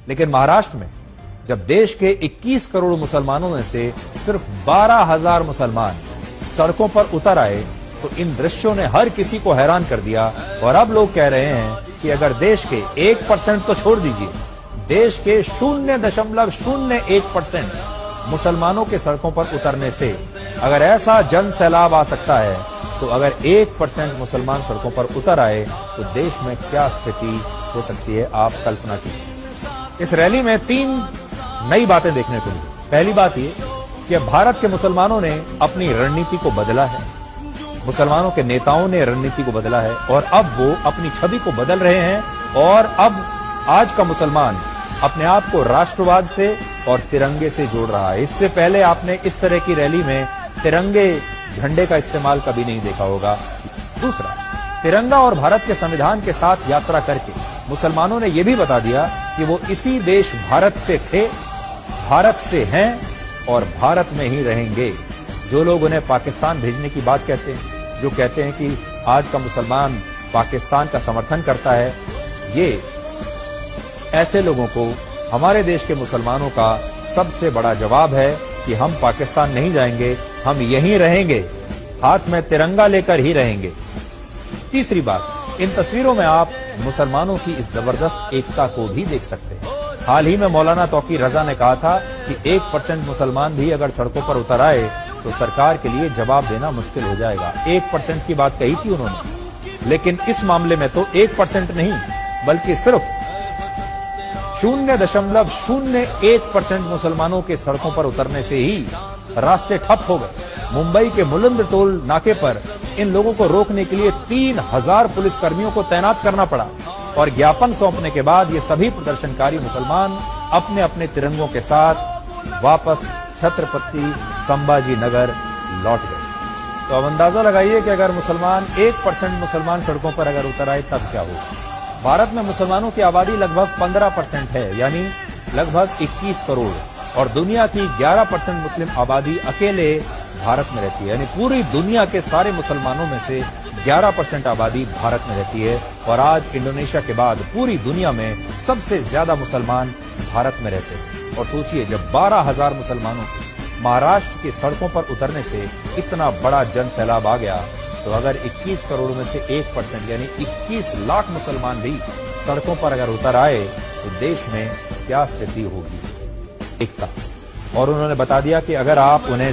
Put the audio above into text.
लेकिन महाराष्ट्र में जब देश के 21 करोड़ मुसलमानों में से सिर्फ 12,000 मुसलमान सड़कों पर उतर आए तो इन दृश्यों ने हर किसी को हैरान कर दिया। और अब लोग कह रहे हैं कि अगर देश के 1% तो छोड़ दीजिए, देश के 0.01% मुसलमानों के सड़कों पर उतरने से अगर ऐसा जन सैलाब आ सकता है, तो अगर 1% मुसलमान सड़कों पर उतर आए तो देश में क्या स्थिति हो सकती है, आप कल्पना कीजिए। इस रैली में 3 नई बातें देखने को मिली। पहली बात ये कि भारत के मुसलमानों ने अपनी रणनीति को बदला है, मुसलमानों के नेताओं ने रणनीति को बदला है और अब वो अपनी छवि को बदल रहे हैं। और अब आज का मुसलमान अपने आप को राष्ट्रवाद से और तिरंगे से जोड़ रहा है। इससे पहले आपने इस तरह की रैली में तिरंगे झंडे का इस्तेमाल कभी नहीं देखा होगा। दूसरा, तिरंगा और भारत के संविधान के साथ यात्रा करके मुसलमानों ने यह भी बता दिया कि वो इसी देश भारत से थे, भारत से हैं और भारत में ही रहेंगे। जो लोग उन्हें पाकिस्तान भेजने की बात कहते हैं, जो कहते हैं कि आज का मुसलमान पाकिस्तान का समर्थन करता है, ये ऐसे लोगों को हमारे देश के मुसलमानों का सबसे बड़ा जवाब है कि हम पाकिस्तान नहीं जाएंगे, हम यहीं रहेंगे, हाथ में तिरंगा लेकर ही रहेंगे। तीसरी बात, इन तस्वीरों में आप मुसलमानों की इस जबरदस्त एकता को भी देख सकते हैं। हाल ही में मौलाना तौकीर रजा ने कहा था कि 1% मुसलमान भी अगर सड़कों पर उतर आए तो सरकार के लिए जवाब देना मुश्किल हो जाएगा। 1% की बात कही थी उन्होंने, लेकिन इस मामले में तो 1% नहीं बल्कि सिर्फ 0.01% मुसलमानों के सड़कों पर उतरने से ही रास्ते ठप हो गए। मुंबई के मुलंद टोल नाके पर इन लोगों को रोकने के लिए 3,000 पुलिसकर्मियों को तैनात करना पड़ा और ज्ञापन सौंपने के बाद ये सभी प्रदर्शनकारी मुसलमान अपने अपने तिरंगों के साथ वापस छत्रपति संभाजी नगर लौट गए। तो अब अंदाजा लगाइए कि अगर 1% मुसलमान सड़कों पर अगर उतर आए तब क्या होगा। भारत में मुसलमानों की आबादी लगभग 15% है, यानी लगभग 21 करोड़, और दुनिया की 11% मुस्लिम आबादी अकेले भारत में रहती है। यानी पूरी दुनिया के सारे मुसलमानों में से 11% आबादी भारत में रहती है। और आज इंडोनेशिया के बाद पूरी दुनिया में सबसे ज्यादा मुसलमान भारत में रहते हैं। और सोचिए, जब 12,000 मुसलमानों के महाराष्ट्र की सड़कों पर उतरने से इतना बड़ा जन सैलाब आ गया, तो अगर 21 करोड़ में से 1% यानी 21 लाख मुसलमान भी सड़कों पर अगर उतर आए तो देश में क्या स्थिति होगी। एकता। और उन्होंने बता दिया कि अगर आप उन्हें